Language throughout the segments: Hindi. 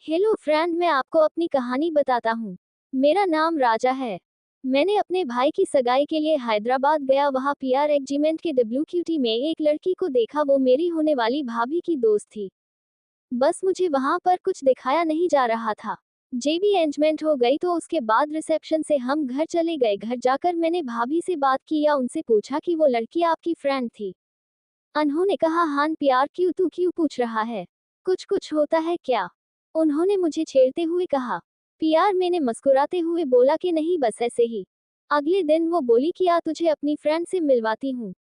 हेलो फ्रेंड, मैं आपको अपनी कहानी बताता हूँ। मेरा नाम राजा है। मैंने अपने भाई की सगाई के लिए हैदराबाद गया। वहाँ पीआर एग्जीमेंट के WQT में एक लड़की को देखा। वो मेरी होने वाली भाभी की दोस्त थी। बस मुझे वहाँ पर कुछ दिखाया नहीं जा रहा था। जेबी एंगेजमेंट हो गई तो उसके बाद रिसेप्शन से हम घर चले गए। घर जाकर मैंने भाभी से बात की या उनसे पूछा कि वो लड़की आपकी फ्रेंड थी। उन्होंने कहा हाँ प्यार, क्यों तू क्यों पूछ रहा है? कुछ कुछ होता है क्या? उन्होंने मुझे छेड़ते हुए कहा। पियार, मैंने मुस्कुराते हुए बोला कि नहीं, बस ऐसे ही। अगले दिन वो बोली कि आ तुझे अपनी फ्रेंड से मिलवाती हूँ।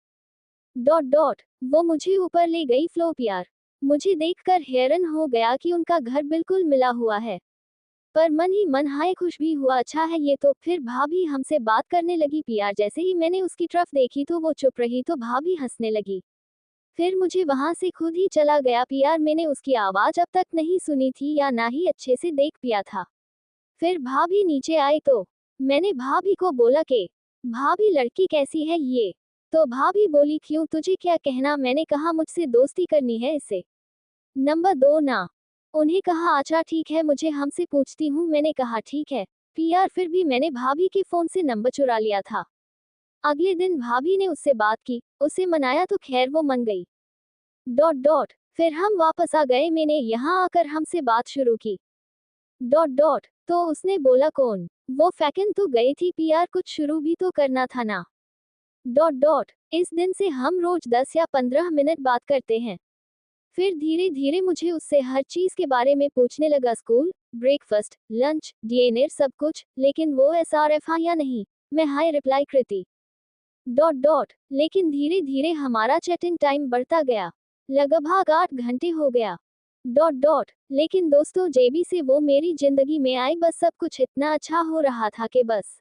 डॉट डॉट वो मुझे ऊपर ले गई। फ्लो पियार, मुझे देखकर हैरान हो गया कि उनका घर बिल्कुल मिला हुआ है। पर मन ही मन हाय खुश भी हुआ। अच्छा है ये तो। फिर भाभी हमसे बात करने लगी। पियार, जैसे ही मैंने उसकी तरफ देखी तो वो चुप रही तो भाभी हंसने लगी। फिर मुझे वहां से खुद ही चला गया। पियार, मैंने उसकी आवाज अब तक नहीं सुनी थी या ना ही अच्छे से देख पिया था। फिर भाभी नीचे आई तो मैंने भाभी को बोला कि भाभी लड़की कैसी है ये? तो भाभी बोली क्यों, तुझे क्या कहना? मैंने कहा मुझसे दोस्ती करनी है इससे। नंबर 2 ना। उन्हें कहा अच्छा ठीक है, मुझे हमसे पूछती हूँ। मैंने कहा ठीक है। पियार, फिर भी मैंने भाभी के फोन से नंबर चुरा लिया था। अगले दिन भाभी ने उससे बात की, उसे मनाया तो खैर वो मन गई। डॉट डॉट फिर हम वापस आ गए। मैंने यहाँ आकर हमसे बात शुरू की। डॉट डॉट तो उसने बोला कौन? वो फैकन तो गई थी। पियार, कुछ शुरू भी तो करना था ना। डॉट डॉट इस दिन से हम रोज 10 या 15 मिनट बात करते हैं। फिर धीरे धीरे मुझे उससे हर चीज के बारे में पूछने लगा। स्कूल, ब्रेकफास्ट, लंच, डिनर, सब कुछ। लेकिन वो SRF हाँ या नहीं, मैं हाय रिप्लाई करती। डॉट डॉट लेकिन धीरे धीरे हमारा चैटिंग टाइम बढ़ता गया। लगभग 8 घंटे हो गया। डॉट डॉट लेकिन दोस्तों, जेबी से वो मेरी जिंदगी में आई। बस सब कुछ इतना अच्छा हो रहा था कि बस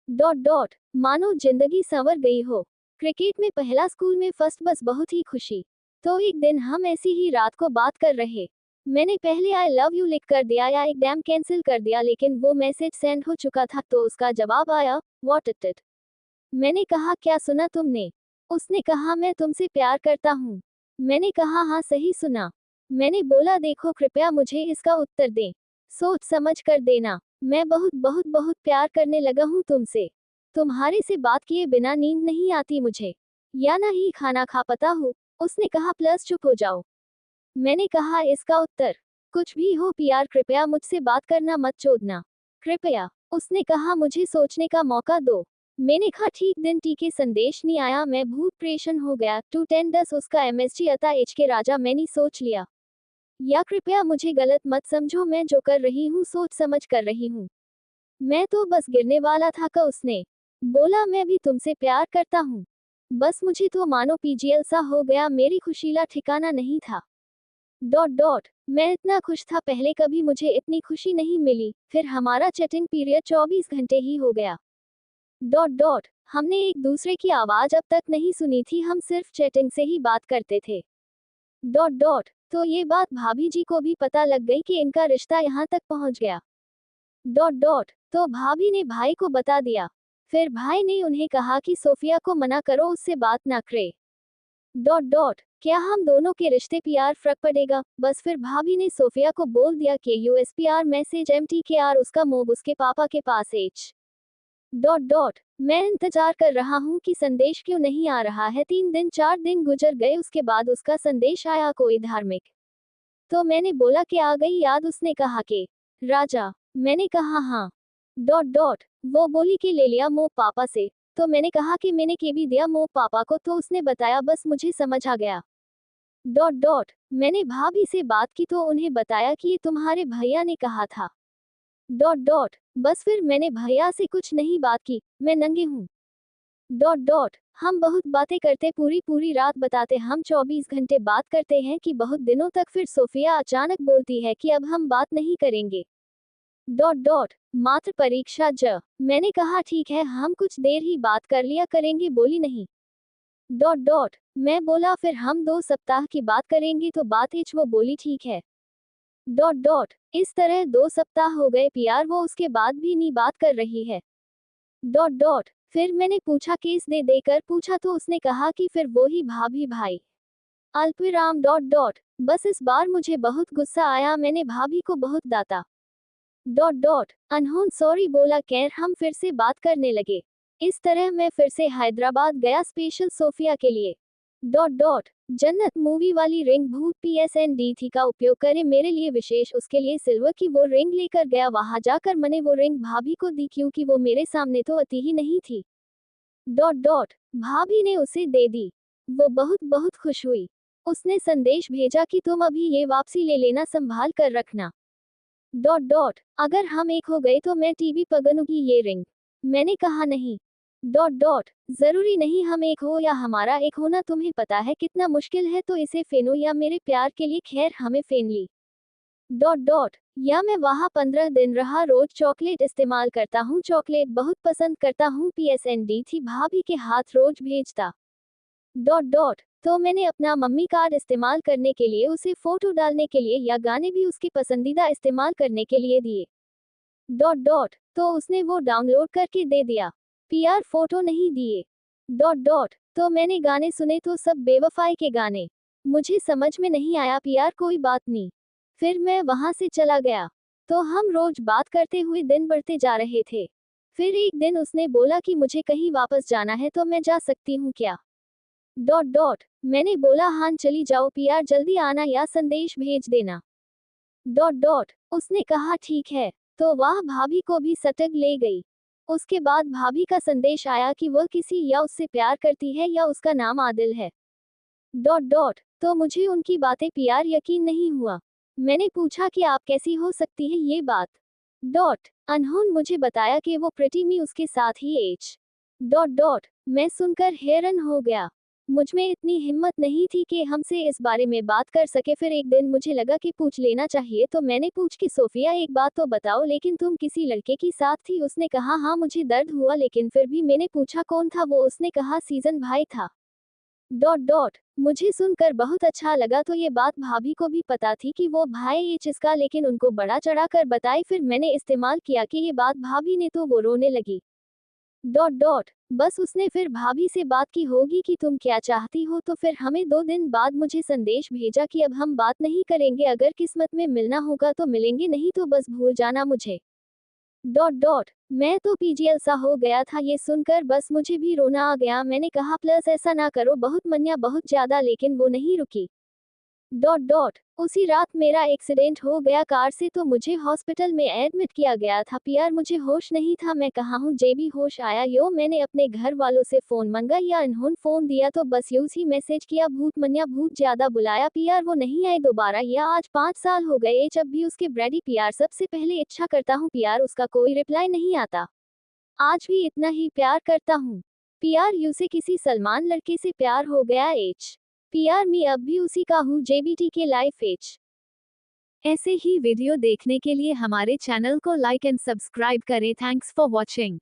डॉट डॉट मानो जिंदगी संवर गई हो। क्रिकेट में पहला, स्कूल में फर्स्ट, बस बहुत ही खुशी। तो एक दिन हम ऐसी ही रात को बात कर रहे। मैंने पहले आई लव यू लिख कर दिया या एग्जाम कैंसिल कर दिया, लेकिन वो मैसेज सेंड हो चुका था तो उसका जवाब आया व्हाट इट। मैंने कहा क्या सुना तुमने? उसने कहा मैं तुमसे प्यार करता हूँ। मैंने कहा हाँ सही सुना। मैंने बोला देखो कृपया मुझे इसका उत्तर दें। सोच समझ कर देना। मैं बहुत बहुत बहुत प्यार करने लगा हूँ तुमसे। तुम्हारे से बात किए बिना नींद नहीं आती मुझे, या ना ही खाना खा पाता हूँ। उसने कहा प्लस चुप हो जाओ। मैंने कहा इसका उत्तर? कुछ भी हो पियार, कृपया मुझसे बात करना मत छोड़ना, कृपया। उसने कहा मुझे सोचने का मौका दो। मैंने कहा ठीक। दिन टी के संदेश नहीं आया। मैं भूत प्रेषण हो गया। 210 उसका MSG अता एच के राजा। मैंने सोच लिया। या कृपया मुझे गलत मत समझो, मैं जो कर रही हूँ सोच समझ कर रही हूँ। मैं तो बस गिरने वाला था का उसने बोला मैं भी तुमसे प्यार करता हूँ। बस मुझे तो मानो PGL सा हो गया। मेरी खुशीला ठिकाना नहीं था। डॉट डॉट मैं इतना खुश था, पहले कभी मुझे इतनी खुशी नहीं मिली। फिर हमारा चैटिंग पीरियड 24 घंटे ही हो गया। डॉट डॉट हमने एक दूसरे की आवाज अब तक नहीं सुनी थी, हम सिर्फ चैटिंग से ही बात करते थे। डॉट डॉट तो ये बात भाभी जी को भी पता लग गई कि इनका रिश्ता यहाँ तक पहुँच गया। डॉट डॉट तो भाभी ने भाई को बता दिया। फिर भाई ने उन्हें कहा कि सोफिया को मना करो, उससे बात ना करे। डॉट डॉट क्या हम दोनों के रिश्ते PR फर्क पड़ेगा? बस फिर भाभी ने सोफिया को बोल दिया कि USPR मैसेज MTKR उसका मोब उसके पापा के पास एच। डॉट डॉट मैं इंतजार कर रहा हूँ कि संदेश क्यों नहीं आ रहा है। 3 दिन 4 दिन गुजर गए, उसके बाद उसका संदेश आया कोई धार्मिक। तो मैंने बोला कि आ गई याद। उसने कहा कि राजा। मैंने कहा हाँ। डॉट डॉट वो बोली कि ले लिया मोब पापा से। तो मैंने कहा कि मैंने के भी दिया मोब पापा को, तो उसने बताया बस मुझे समझ आ गया। डॉट डॉट मैंने भाभी से बात की तो उन्हें बताया कि ये तुम्हारे भैया ने कहा था। डॉट डॉट बस फिर मैंने भैया से कुछ नहीं बात की, मैं नंगे हूँ। डॉट डॉट हम बहुत बातें करते, पूरी पूरी रात बताते। हम 24 घंटे बात करते हैं कि बहुत दिनों तक। फिर सोफिया अचानक बोलती है कि अब हम बात नहीं करेंगे। डॉट डॉट मात्र परीक्षा ज। मैंने कहा ठीक है, हम कुछ देर ही बात कर लिया करेंगे। बोली नहीं। डॉट डॉट मैं बोला फिर हम 2 सप्ताह की बात करेंगे तो बात एच। वो बोली ठीक है। डॉट डॉट इस तरह 2 सप्ताह हो गए पियार, वो उसके बाद भी नहीं बात कर रही है। डॉट डॉट फिर मैंने पूछा केस दे देकर पूछा तो उसने कहा कि फिर वो ही भाभी भाई अल्पविराम। डॉट डॉट बस इस बार मुझे बहुत गुस्सा आया, मैंने भाभी को बहुत डांटा। अनहोन सॉरी बोला। खैर हम फिर से बात करने लगे। इस तरह मैं फिर से हैदराबाद गया स्पेशल सोफिया के लिए। जन्नत मूवी वाली रिंग भूत PSND का उपयोग करे मेरे लिए विशेष, उसके लिए सिल्वर की वो रिंग लेकर गया। वहां जाकर मैंने वो रिंग भाभी को दी क्योंकि वो मेरे सामने तो आती ही नहीं थी। भाभी ने उसे दे दी। वो बहुत बहुत खुश हुई। उसने संदेश भेजा कि तुम अभी ये वापसी ले लेना, संभाल कर रखना। अगर हम एक हो गए तो मैं टीवी पगनूंगी ये रिंग। मैंने कहा नहीं। जरूरी नहीं हम एक हो या हमारा एक होना तुम्हें पता है कितना मुश्किल है, तो इसे फेनो या मेरे प्यार के लिए। खैर हमें फेन ली। या मैं वहाँ 15 दिन रहा, रोज चॉकलेट इस्तेमाल करता हूँ, चॉकलेट बहुत पसंद करता हूँ। PSND थी भाभी के हाथ रोज भेजता। तो मैंने अपना मम्मी कार्ड इस्तेमाल करने के लिए, उसे फोटो डालने के लिए या गाने भी उसके पसंदीदा इस्तेमाल करने के लिए दिए। तो उसने वो डाउनलोड करके दे दिया। PR फोटो नहीं दिए। तो मैंने गाने सुने तो सब बेवफाई के गाने। मुझे समझ में नहीं आया। PR कोई बात नहीं। फिर मैं वहां से चला गया। तो हम रोज बात करते हुए दिन बढ़ते जा रहे थे। फिर एक दिन उसने बोला कि मुझे कहीं वापस जाना है तो मैं जा सकती हूँ क्या। मैंने बोला हाँ चली जाओ, PR जल्दी आना या संदेश भेज देना। उसने कहा ठीक है। तो वह भाभी को भी सटक ले गई। उसके बाद भाभी का संदेश आया कि वह किसी या उससे प्यार करती है या उसका नाम आदिल है। तो मुझे उनकी बातें PR यकीन नहीं हुआ। मैंने पूछा कि आप कैसी हो सकती है ये बात। अनहोन मुझे बताया कि वो प्रीति मी उसके साथ ही मैं सुनकर हैरान हो गया। मुझमें इतनी हिम्मत नहीं थी कि हमसे इस बारे में बात कर सके। फिर एक दिन मुझे लगा कि पूछ लेना चाहिए, तो मैंने पूछ कि सोफिया एक बात तो बताओ, लेकिन तुम किसी लड़के की साथ थी। उसने कहा हाँ मुझे दर्द हुआ, लेकिन फिर भी मैंने पूछा कौन था वो। उसने कहा सीजन भाई था। मुझे सुनकर बहुत अच्छा लगा। तो ये बात भाभी को भी पता थी कि वो भाई इसका, लेकिन उनको बड़ा चढ़ा कर बताई। फिर मैंने इस्तेमाल किया कि ये बात भाभी ने, तो वो रोने लगी। बस उसने फिर भाभी से बात की होगी कि तुम क्या चाहती हो। तो फिर हमें 2 दिन बाद मुझे संदेश भेजा कि अब हम बात नहीं करेंगे, अगर किस्मत में मिलना होगा तो मिलेंगे, नहीं तो बस भूल जाना मुझे। मैं तो PGL सा हो गया था ये सुनकर, बस मुझे भी रोना आ गया। मैंने कहा प्लीज ऐसा ना करो, बहुत मन्या बहुत ज्यादा, लेकिन वो नहीं रुकी। उसी रात मेरा एक्सीडेंट हो गया कार से, तो मुझे हॉस्पिटल में एडमिट किया गया था। PR मुझे होश नहीं था, मैं कहाँ हूँ जेबी होश आया यो। मैंने अपने घर वालों से फोन मंगा या इन्होंने फोन दिया, तो बस यूं ही मैसेज किया भूत मन्या भूत ज्यादा बुलाया। PR वो नहीं आए दोबारा। या आज 5 साल हो गए जब भी उसके ब्रेडी PR सबसे पहले इच्छा करता हूँ, PR उसका कोई रिप्लाई नहीं आता। आज भी इतना ही प्यार करता हूँ। PR यू से किसी सलमान लड़के से प्यार हो गया। PR मी अब भी उसी का हूँ। JBT के लाइफ ऐसे ही वीडियो देखने के लिए हमारे चैनल को लाइक एंड सब्सक्राइब करें। Thanks for watching.